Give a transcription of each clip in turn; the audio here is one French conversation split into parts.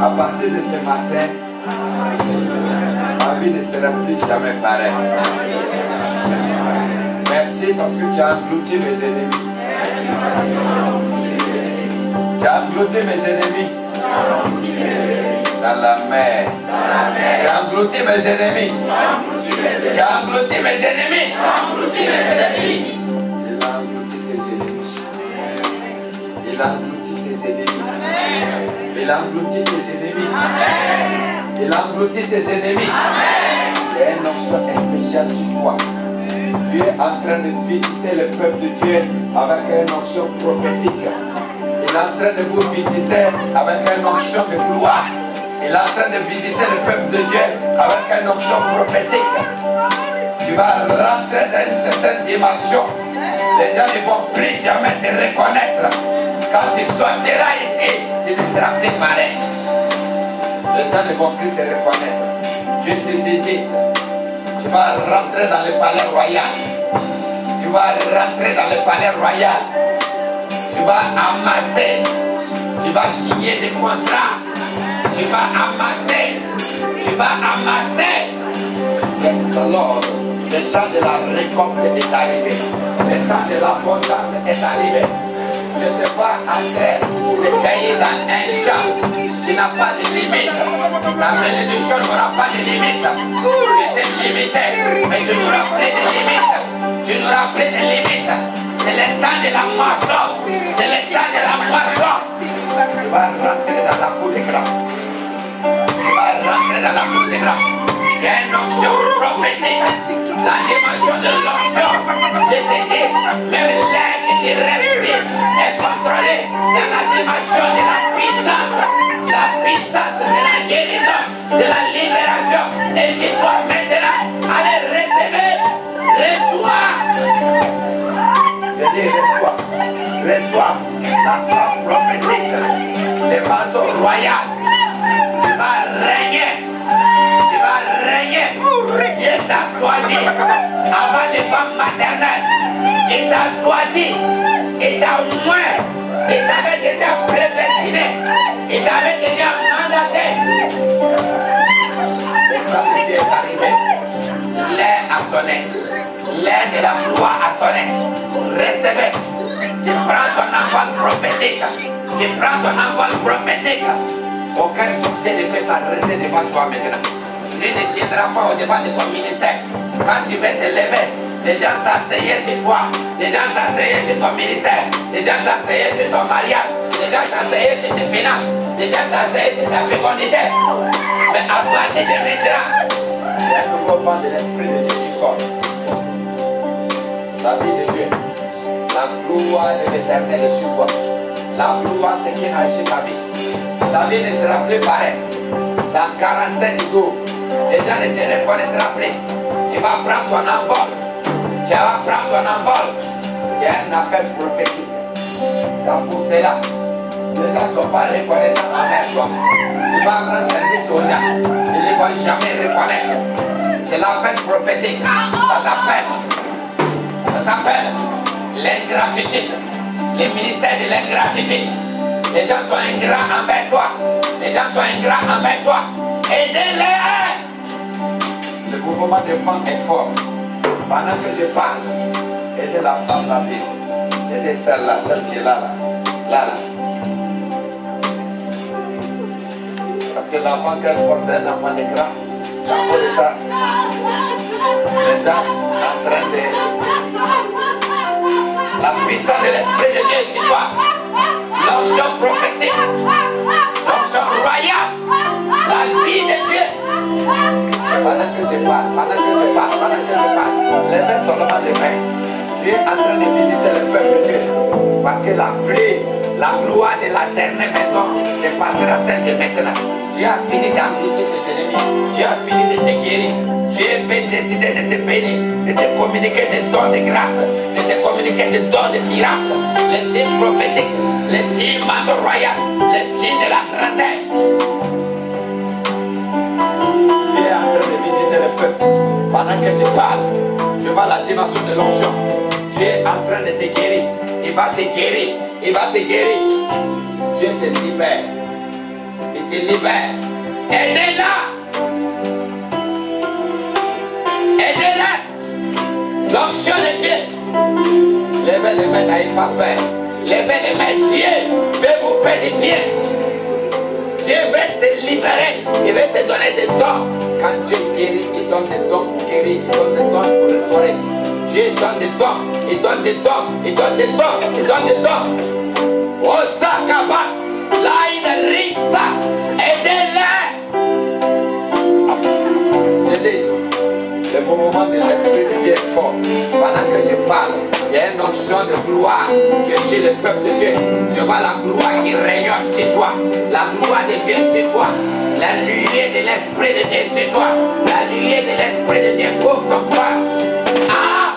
À partir de ce matin, ma vie ne sera plus jamais pareille. Merci parce que tu as englouti mes ennemis. Tu as englouti mes ennemis dans la mer. Tu as englouti mes ennemis. Tu as englouti mes ennemis. Il a englouti tes ennemis. Il a englouti tes ennemis. Il a englouti tes ennemis. Il a englouti tes ennemis. Il y a un onction spécial sur toi. Dieu est en train de visiter le peuple de Dieu avec une onction prophétique. Il est en train de vous visiter avec une onction de gloire. Il est en train de visiter le peuple de Dieu avec une onction prophétique. Tu vas rentrer dans une certaine dimension. Les gens ne vont plus jamais te reconnaître. Quand tu sortiras ici, tu ne seras plus pareil. Les gens ne vont plus te reconnaître. Dieu te visite. Tu vas rentrer dans le palais royal. Tu vas rentrer dans le palais royal. Tu vas amasser. Tu vas signer des contrats. Tu vas amasser. Tu vas amasser. Yes, Lord. Le temps de la récolte est arrivé. Le temps de l'abondance est arrivé. Je te vois entrer de cahier dans un champ qui n'a pas de limite. Ta bénédiction n'aura pas de limite. Tu étais limité, mais tu n'auras plus de limite. Tu n'auras plus de limite. C'est le temps de la moisson. C'est le temps de la moisson. Tu vas rentrer dans la cour des grands. Tu vas rentrer dans la cour des grands. Il y a une onction prophétique. La dimension de l'onction. Je te dis, même l'air que tu respires est contrôlé dans la dimension de la puissance. La puissance de la guérison, de la libération. Et si toi maintenant, allez recevoir. Reçois. Je dis reçois. Reçois la forme prophétique. Le manteau royal. Tu vas régner. Tu vas régner. Dieu t'a choisi avant les femmes maternelles. Il t'a choisi. Il t'a oint. Il t'avait déjà prédestiné. Il t'avait déjà mandaté. Le temps de Dieu est arrivé. L'air a sonné. L'air de la gloire a sonné. Recevez. Tu prends ton envol prophétique. Tu prends ton envol prophétique. Aucun sorcier ne peut s'arrêter devant toi maintenant. Tu ne tiendras pas au devant de ton ministère. Quand tu vas te lever, les gens s'asseyaient sur toi. Les gens s'asseyaient sur ton ministère. Les gens s'asseyaient sur ton mariage. Les gens s'asseyaient sur tes finances. Les gens s'asseyaient sur ta fécondité. Mais à partir de maintenant, laisse le mouvement de l'Esprit de Dieu qui sort. La vie de Dieu. La gloire de l'Éternel est sur toi. La gloire, c'est qui agit ta vie. Ta vie ne sera plus pareille. Dans 45 jours, les gens ne te reconnaîtront plus. Tu vas prendre ton envol. Tu vas prendre ton envol. Il y a un appel prophétique. Ça pour cela. Les gens ne sont pas reconnaissants envers toi. Tu vas rendre service aux gens. Ils ne vont jamais reconnaître. C'est l'appel prophétique. Ça s'appelle l'ingratitude. Le ministère de l'ingratitude. Les gens sont ingrats envers toi. Les gens sont ingrats envers toi. Aidez-les. Le mouvement de vent est fort. Pendant que je parle, aidez la femme la Bible. Aidez celle-là, celle qui est là. Là. Parce que l'enfant qu'elle porte, c'est un enfant de grâce. La peau de ça. Les gens en train de... La puissance de l'Esprit de Dieu sur toi. L'onction prophétique. L'onction royale. La vie de Dieu. Pendant que je parle, levez seulement les mains. Dieu est en train de visiter le peuple de Dieu. Parce que la pluie, la gloire de la dernière maison dépassera celle de maintenant. Dieu a fini d'engloutir tes ennemis. Dieu a fini de te guérir. Dieu peut décider de te bénir, de te communiquer des dons de grâce, de te communiquer des dons de miracles, les signes prophétiques, les signes manteau royal, les signes de la grandeur. Dieu est en train de visiter le peuple. Pendant que je parle, je vois la dimension de l'onction. Dieu est en train de te guérir. Il va te guérir. Il va te guérir. Dieu te libère. Il te te libère. Aidez-la. Aidez-la. L'onction de Dieu. Levez les mains, n'ayez pas peur. Levez les mains, Dieu veut vous faire du bien. Dieu va te libérer, il va te donner des dons. Quand Dieu guérit, il donne des dons pour guérir, il donne des dons pour restaurer. Dieu donne des dons, il donne des dons, il donne des dons, il donne des dons. Osakaba, là il rit ça, aidez-les. Je dis, le mouvement de l'Esprit de Dieu est fort. Pendant que je parle, il y a une onction de gloire qui est chez le peuple de Dieu. Je vois la gloire qui rayonne chez toi. La gloire de Dieu chez toi. La lumière de l'Esprit de Dieu chez toi. La lumière de l'Esprit de Dieu couvre ton corps. Ah!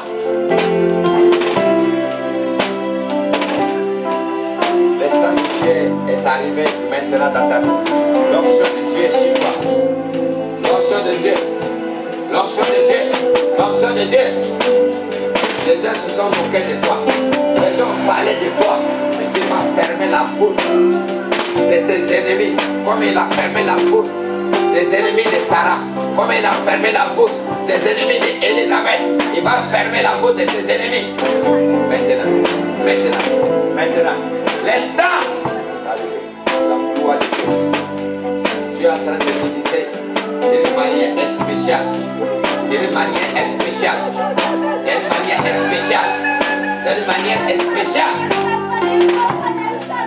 Le temps de Dieu est arrivé maintenant dans ta vie. L'onction de Dieu est chez toi. L'onction de Dieu. L'onction de Dieu. L'onction de Dieu. Les gens se sont moqués de toi. Les gens ont parlé de toi. Mais Dieu va fermer la bouche de tes ennemis. Comme il a fermé la bouche des ennemis de Sarah. Comme il a fermé la bouche des ennemis d'Élisabeth. Il va fermer la bouche de tes ennemis. Maintenant. Les temps. La gloire de Dieu. Dieu est en train de visiter d'une manière spéciale. D'une manière spéciale. D'une manière spéciale. D'une manière spéciale.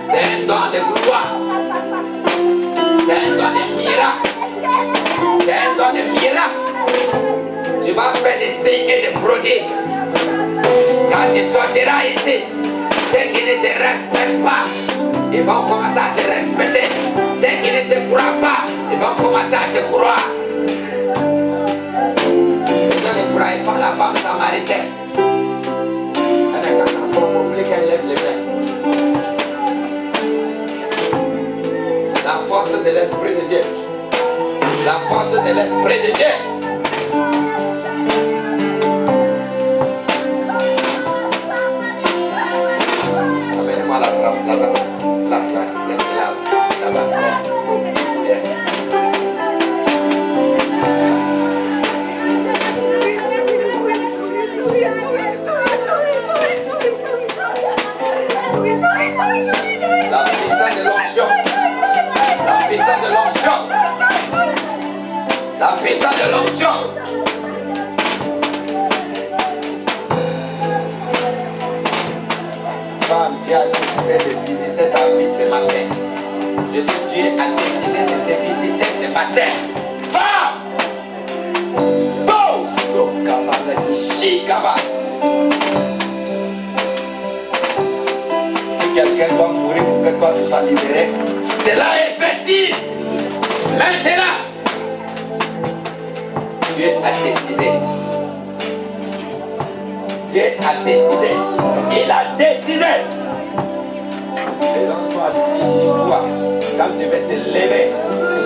C'est un don de gloire. C'est un don de miracle. C'est un don de miracle. Tu vas faire des signes et des prodiges. Quand tu sortiras ici, ceux qui ne te respectent pas, ils vont commencer à te respecter. Ceux qui ne te croient pas, ils vont commencer à te croire. Ne croyez pas la femme samaritaine. Avec un transport public, elle lève les mains. La force de l'Esprit de Dieu. La force de l'Esprit de Dieu. Amenez-moi la salle, là-bas. La puissance de l'onction. La puissance de l'onction. La puissance de l'onction. Femme, Dieu a décidé de visiter ta vie ce matin. Jésus, Dieu a décidé de te visiter ce matin. Femme! Boso Kabale Shikaba. Si quelqu'un doit mourir pour que toi tu sois libéré, cela est effectif. Maintenant, Dieu a décidé. Dieu a décidé. Il a décidé. Lance-toi assis sur toi. Quand tu vas te lever,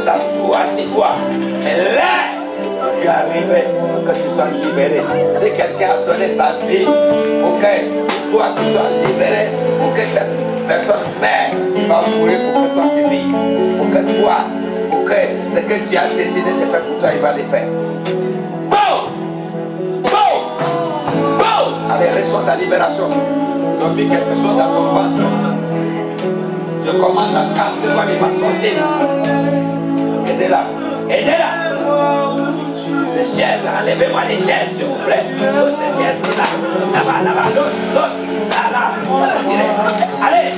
s'assois sur toi. Et là, tu es arrivé pour que tu sois libéré. Si quelqu'un a donné sa vie pour que si toi tu sois libéré, pour que cette personne meure, il va mourir pour que toi tu vives. Pour que toi, pour que ce que Dieu a décidé de faire pour toi, il va le faire. Bon! Bon! Bon! Allez, reçois ta libération. Ils ont mis quelque chose dans ton ventre. Je commande la cancer, il va sortir. Aidez-la. Aidez-la. Les chaises, enlevez-moi les chaises, s'il vous plaît. L'autre chaise qui est là. Là-bas, là-bas, l'autre. Là, allez.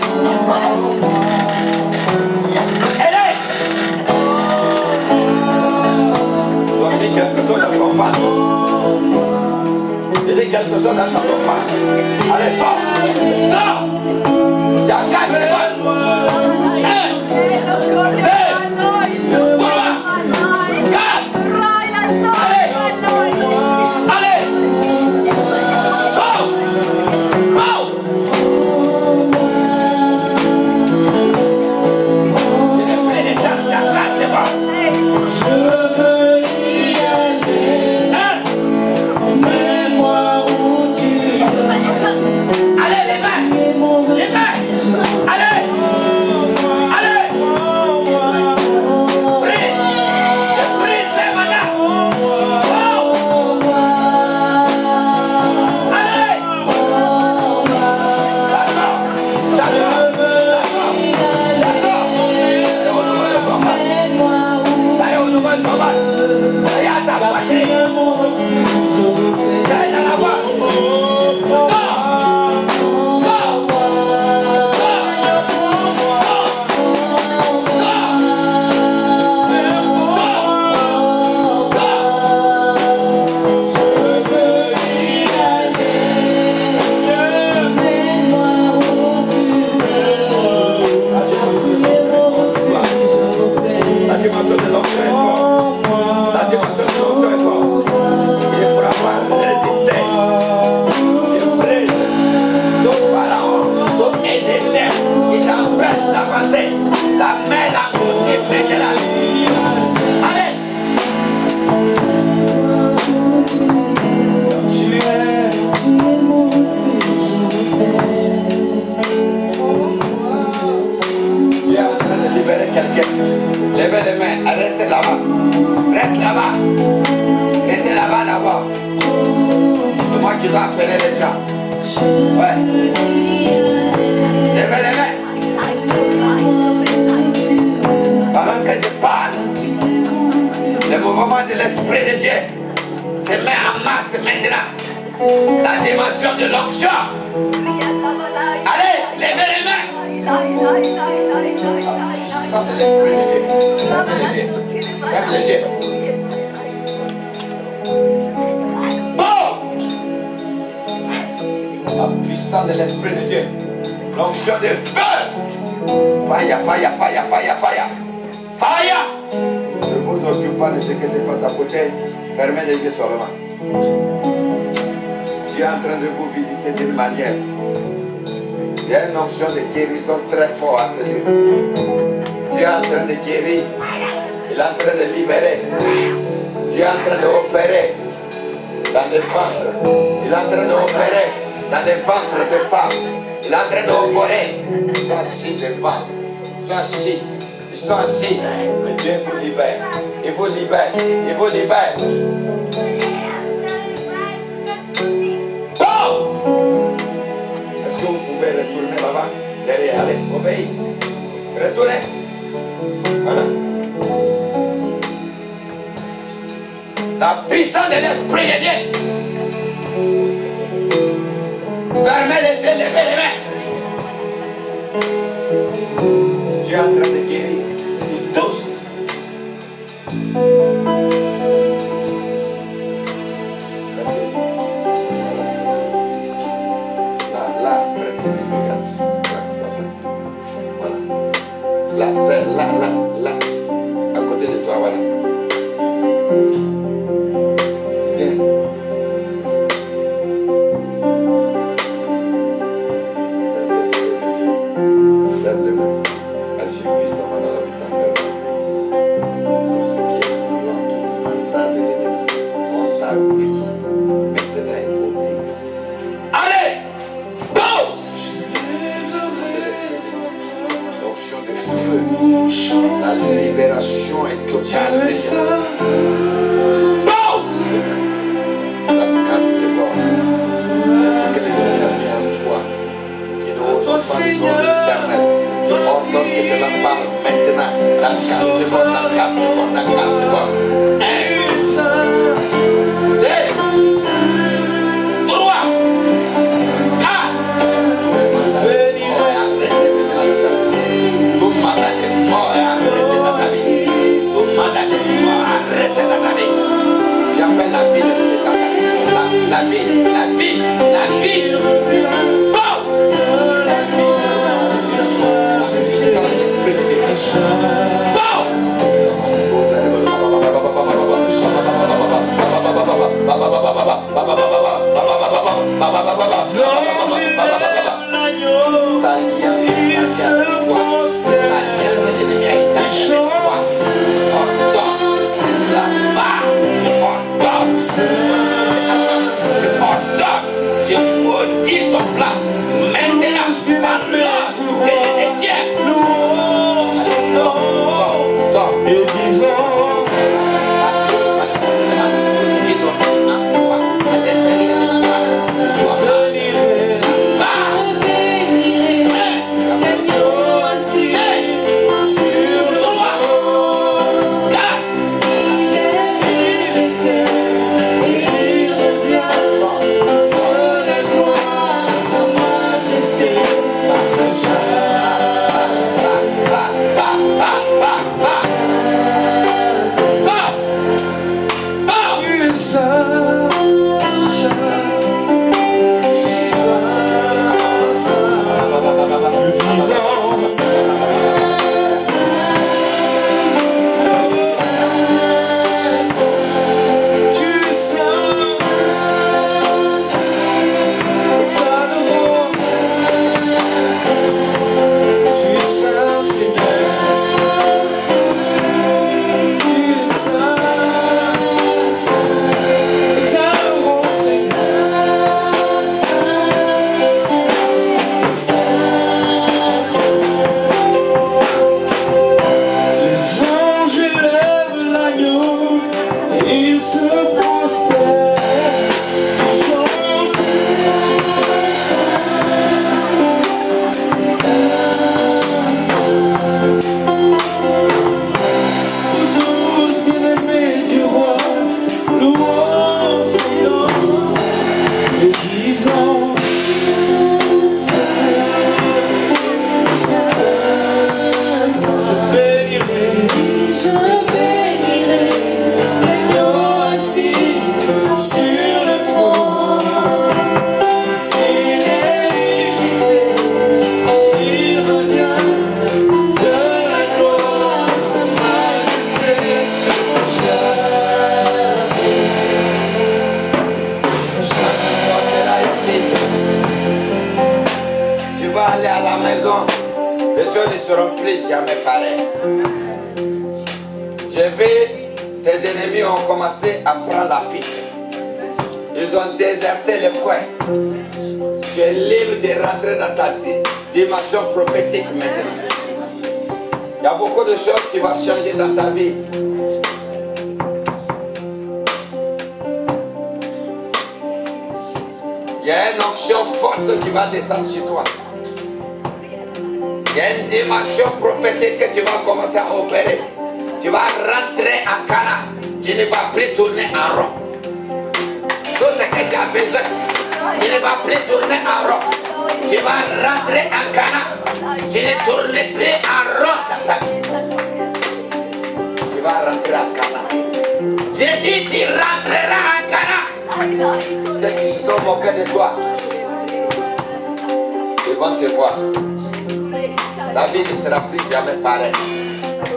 Aidez. Tu as mis quelque chose dans ton ventre. J'ai dit quelque chose dans ton ventre. Allez, sors. Sors. Tu as 4 secondes. 1, 2, 3, 4. Allez. Allez. Bon. Bon. La main d'engloutir maintenant. Allez. Tu es en train de libérer quelqu'un. Levez les mains, restez là-bas. Reste là-bas. Restez là-bas d'abord. C'est moi qui dois appeler les gens. Ouais. Levez les mains. Pendant que je parle, le mouvement de l'Esprit de Dieu se met en marche maintenant. La dimension de l'onction. Allez, levez les mains. Puissant de l'Esprit de Dieu. Ferme les yeux. Bon! La puissance de l'Esprit de Dieu. L'onction de feu. Fire, fire, fire, fire, fire. Fire! Ne vous occupez pas de ce qui se passe à côté. Fermez les yeux seulement. Dieu est en train de vous visiter d'une manière. Il y a une onction de guérison très forte à ce lieu. Dieu est en train de guérir. Il est en train de libérer. Dieu est en train d'opérer dans les ventres. Il est en train d'opérer dans les ventres des femmes. Il est en train d'opérer. Ils sont assis des ventres. Ils sont assis. Ils sont assis. Mais Dieu vous libère. Il vous libère. Il vous libère. Est-ce que vous pouvez retourner là-bas? Derrière, allez, obéis. Retournez. Voilà. La puissance de l'Esprit de Dieu. Fermez les yeux, levez les mains. Dieu est en train de guérir tous. Là, voilà. Là, c'est là, à côté de toi, voilà. Viens. Lève les mains. Agis puissamment dans la vie de ta sœur. Tout ce qui est dans ta vie, dans ta vie, maintenant est ôté. Allez! Bounce! L'onction de feu. La libération est totale. Bounce! La casse est bonne. Ce que Dieu a mis en toi, qui ne ose pas son éternel. Je ordonne que cela parle maintenant. La casse est bonne, la casse est bonne, la casse est bonne. 1, 2, 3, 4. Tout malade est mort et arrêté dans ta vie. Tout malade est mort et arrêté dans ta vie. J'appelle la vie de ta vie. La vie, la vie, la vie. Bon! La vie. Je maudis son plan. Maintenant, par l'ordre de Dieu. plus jamais pareil. J'ai vu tes ennemis ont commencé à prendre la fuite. Ils ont déserté le coin. Tu es libre de rentrer dans ta dimension prophétique maintenant. Il y a beaucoup de choses qui vont changer dans ta vie. Il y a une onction forte qui va descendre sur toi. Il y a une dimension prophétique que tu vas commencer à opérer. Tu vas rentrer en Cana. Tu ne vas plus tourner en rond. Tout ce que tu as besoin, tu ne vas plus tourner en rond. Tu vas rentrer en Cana. Tu ne tournes plus en rond dans ta vie. Tu vas rentrer en Cana. J'ai dit tu rentreras en Cana. Ceux qui se sont moqués de toi, ils vont te voir. La vie ne sera plus jamais pareille.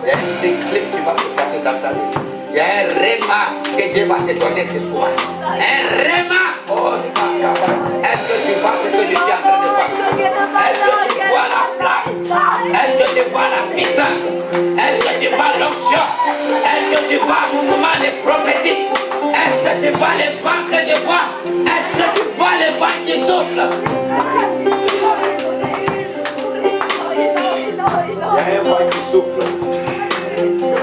Il y a un déclic qui va se passer dans ta vie. Il y a un réma que Dieu va te donner ce soir. Un réma. Oh, Sakaba. Est-ce que tu vois ce que je suis en train de voir? Est-ce que tu vois la flamme? Est-ce que tu vois la puissance? Est-ce que tu vois l'onction? Est-ce que tu vois le mouvement des prophétiques? Est-ce que tu vois les vents que je vois? Est-ce que tu vois les vents qui soufflent? Il y a un vent qui souffle.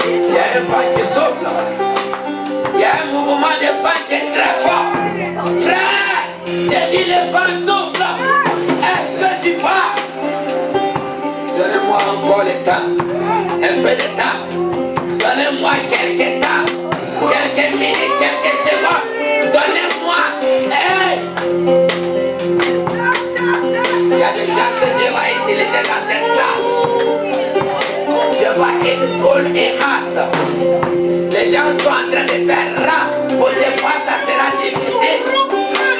Il y a un vent qui souffle. Il y a un mouvement de vent qui est très fort. Frère, j'ai dit le vent souffle. Est-ce que tu vois? Donnez-moi encore le temps. Un peu de temps. Donnez-moi quelques temps. Quelques minutes, quelques secondes. Donnez-moi. Hey! Il y a des gens que Dieu va utiliser dans cette salle. Je vois une foule immense. Les gens sont en train de faire rang. Pour des fois, ça sera difficile.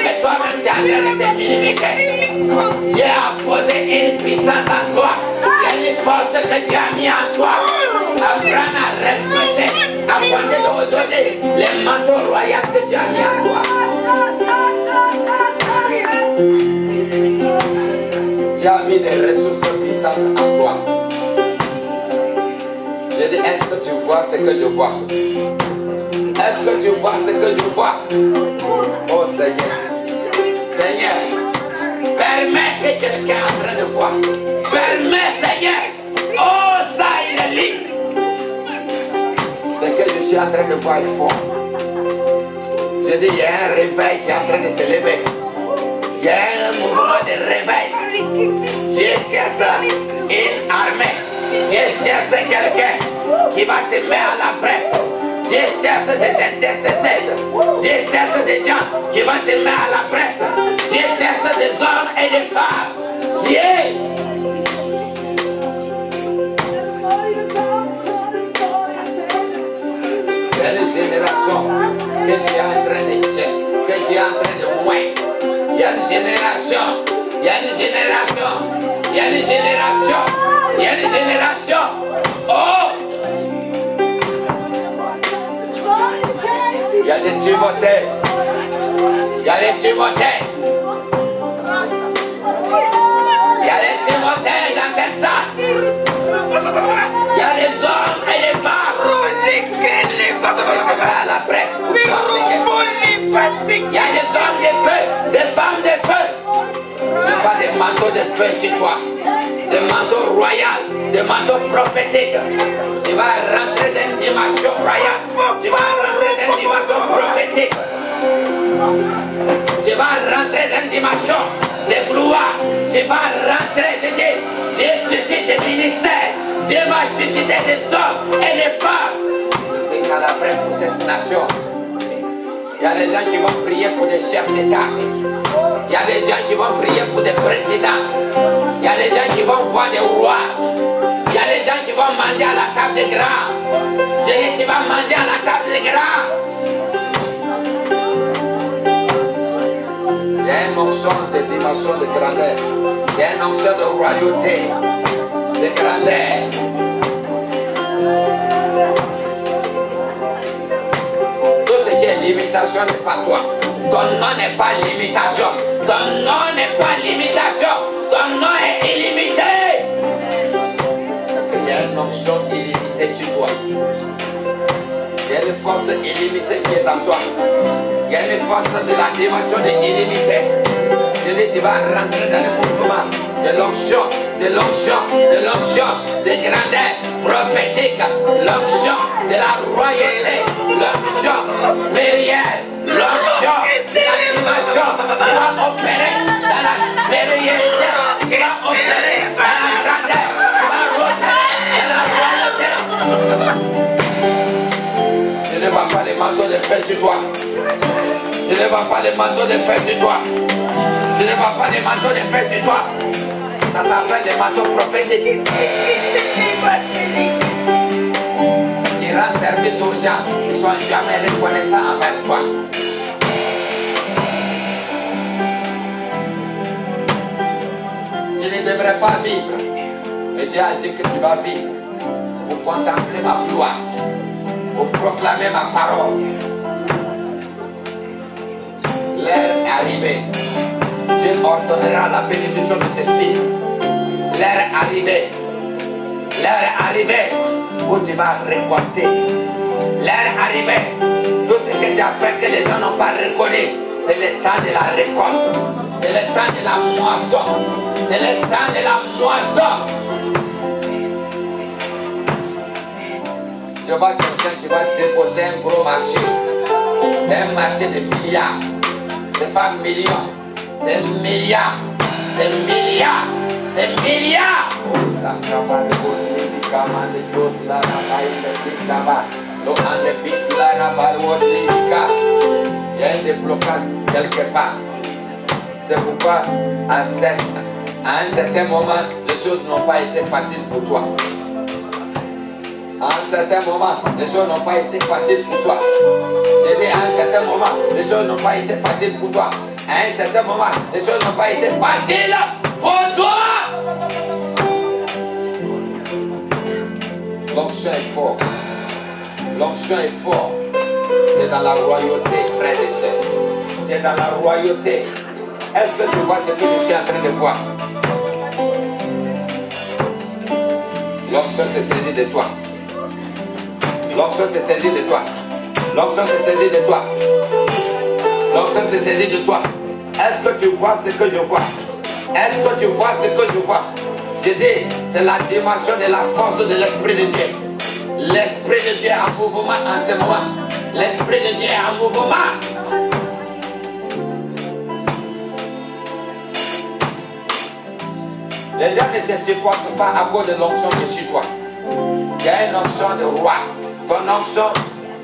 Mais toi-même, tu es en train de te minimiser. Dieu a posé une puissance en toi. Il y a une force que Dieu a mis en toi. Apprends à respecter, à porter d'aujourd'hui les manteaux royaux que Dieu a mis en toi. Dieu a mis des ressources puissantes en toi. Je dis, est-ce que tu vois ce que je vois? Est-ce que tu vois ce que je vois? Oh Seigneur, Seigneur, permets que quelqu'un est en train de voir. Permets, Seigneur. Oh, ça, il est libre. Ce que je suis en train de voir est fort. Je dis, il y a un réveil qui est en train de se lever. Il y a un mouvement de réveil. Dieu cherche une armée. Dieu cherche quelqu'un qui va se mettre à la brèche. Dieu cherche des intercesseurs. Dieu cherche des gens qui vont se mettre à la brèche. Dieu cherche des hommes et des femmes. Dieu. Il y a une génération que tu es en train de chercher, que tu es en train de mouiller. Il y a une génération, il y a une génération, il y a une génération, il y a une génération. Oh! Il y a des Timothées. Il y a des Timothées. Il y a des Timothées dans cette salle. Il y a des hommes et des femmes. À la presse. Il y a des hommes de feu, des femmes de feu. Ce pas des manteaux de feu chez toi. Des manteaux royaux, des manteaux prophétiques. Tu vas rentrer dans une dimension royale. Tu vas rentrer dans une dimension prophétique. Tu vas rentrer dans une dimension de gloire. Tu vas rentrer, je dis, Dieu suscite des ministères. Dieu va susciter des hommes et des femmes. C'est qu'à la presse pour cette nation. Il y a des gens qui vont prier pour des chefs d'État. Il y a des gens qui vont prier pour des présidents. Il y a des gens qui vont voir des rois. Il y a des gens qui vont manger à la table des grands. Je dis, tu vas manger à la table des grands. Il y a une onction de dimension de grandeur. Il y a une onction de royauté, de grandeur. Limitation n'est pas toi. Ton nom n'est pas limitation. Ton nom n'est pas limitation. Ton nom est illimité. Parce qu'il y toi. Il y a une force illimitée qui est en toi. Il y a une force de la dimension de illimitée. Je dis, tu vas rentrer dans le mouvement de l'onction, de l'onction, de l'onction, de grandeur prophétique, l'onction de la royauté, l'onction spirituelle, l'onction de la dimension qui va opérer dans la spiritualité, qui va opérer dans la grandeur, qui va opérer dans la royauté. Je ne vois pas les manteaux de feu sur toi. Je ne vois pas les manteaux de feu sur toi. Je ne vois pas les manteaux de feu sur toi. Ça s'appelle les manteaux prophétiques. Tu rends service aux gens qui ne sont jamais reconnaissants envers toi. Tu ne devrais pas vivre. Mais Dieu a dit que tu vas vivre pour contempler ma gloire, pour proclamer ma parole. L'heure est arrivée. Dieu ordonnera la bénédiction de tes filles. L'heure est arrivée. L'heure est arrivée où tu vas récolter. L'heure est arrivée. Tout ce que tu as fait que les gens n'ont pas reconnu, c'est le temps de la récolte. C'est le temps de la moisson. C'est le temps de la moisson. Je vois quelqu'un qui va déposer un gros marché. C'est un marché de milliards. C'est pas millions. C'est milliards. C'est milliards. C'est milliards. Il y a un déblocage quelque part. C'est pourquoi à un certain moment, les choses n'ont pas été faciles pour toi. À un certain moment, les choses n'ont pas été faciles pour toi. J'ai dit à un certain moment, les choses n'ont pas été faciles pour toi. À un certain moment, les choses n'ont pas été faciles pour toi. L'onction est fort. L'onction est fort. Tu es dans la royauté, frère et sœur. Tu es dans la royauté. Est-ce que tu vois ce que je suis en train de voir? L'onction se saisit de toi. L'onction se saisit de toi. L'onction se saisit de toi. L'onction se saisit de toi. Est-ce que tu vois ce que je vois? Est-ce que tu vois ce que je vois? Je dis, c'est la dimension de la force de l'Esprit de Dieu. L'Esprit de Dieu est en mouvement en ce moment. L'Esprit de Dieu est en mouvement. Les gens ne te supportent pas à cause de l'onction qui est sur toi. Il y a une onction de roi. Ton onction,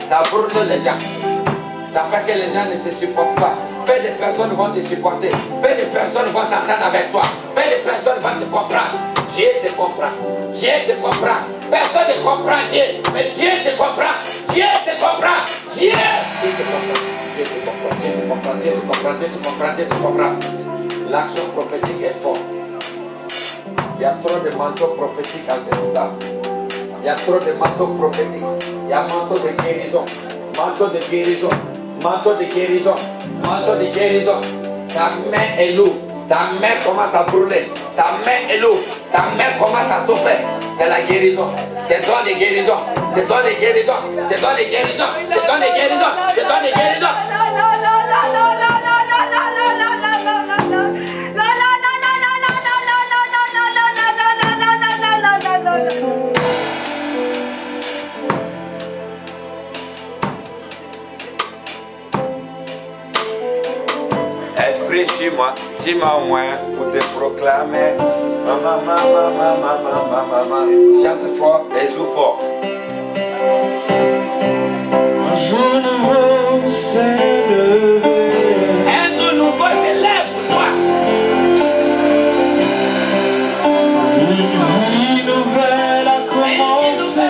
ça brûle les gens. Ça fait que les gens ne te supportent pas. Peu de personnes vont te supporter. Peu de personnes vont s'entendre avec toi. Peu de personnes vont te comprendre. Dieu te comprend. Dieu te comprend. Personne ne comprend Dieu. Mais Dieu te comprend. Dieu te comprend. Dieu te comprend. Dieu te comprend. Dieu te comprend. Dieu te comprend. Dieu te comprend. Dieu te comprend. L'action prophétique est forte. Il y a trop de manteaux prophétiques en cette salle. Il y a trop de manteaux prophétiques. Il y a manteau de guérison. Manteau de guérison. Manteau de guérison. Manteau de guérison. Ta main est lourde. Ta main commence à brûler. Ta main est lourde. Ta main commence à souffrir. C'est la guérison. C'est toi de guérison. C'est toi de guérison. C'est toi de guérison. C'est toi de guérison. C'est toi de guérison. Esprit sur moi, tu m'as oint pour te proclamer. Maman. Chante fort et joue fort. Un jour nouveau s'est levé. Un jour nouveau se lève pour toi. Une vie nouvelle a commencé.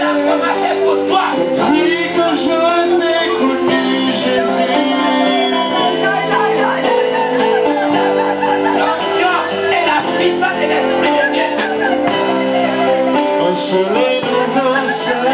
Pour toi. Depuis que je t'ai connu, Jésus. L'onction et la puissance de l'Esprit de Dieu. Un soleil nouveau s'est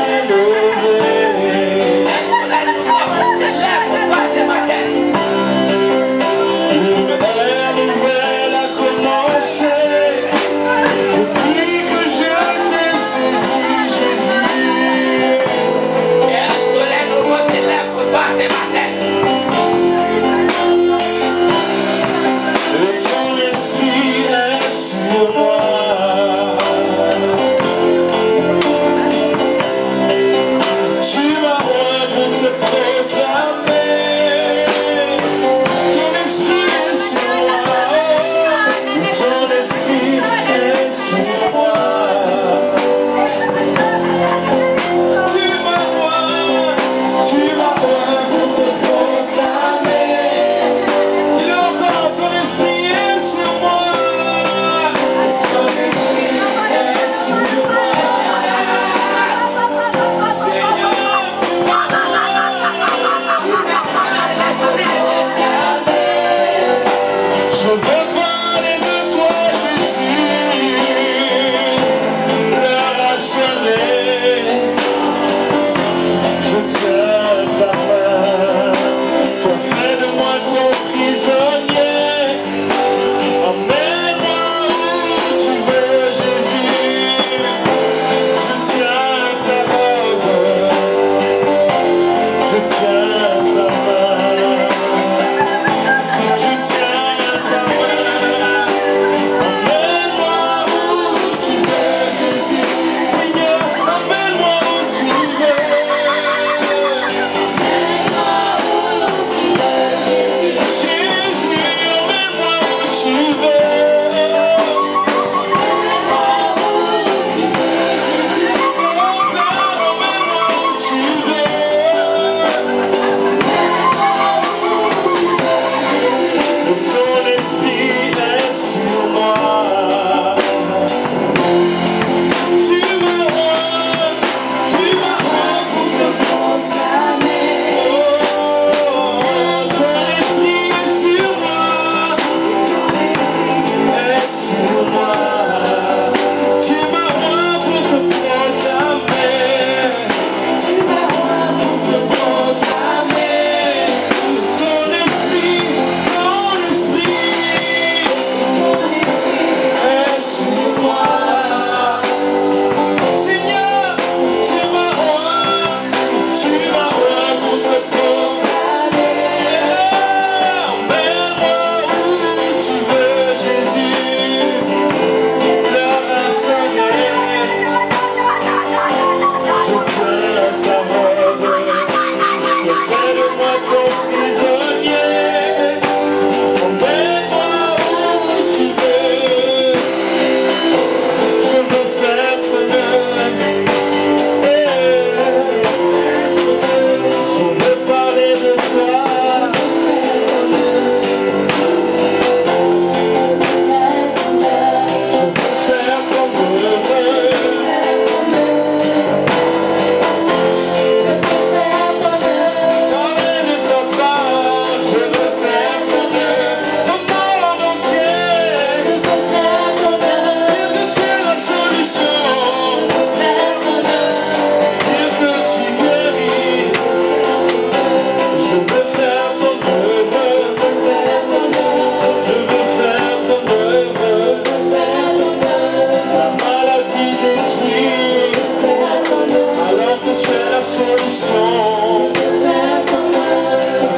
solution.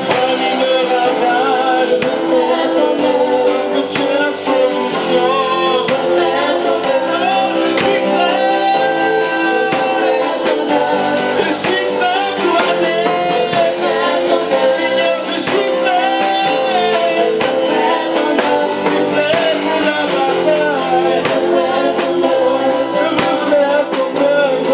Famille me ravage, que tu es la solution. Je suis prêt pour aller. Seigneur, je suis prêt. Je suis prêt pour la bataille. Je veux faire ton œuvre.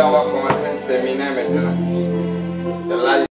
On va commencer un séminaire maintenant.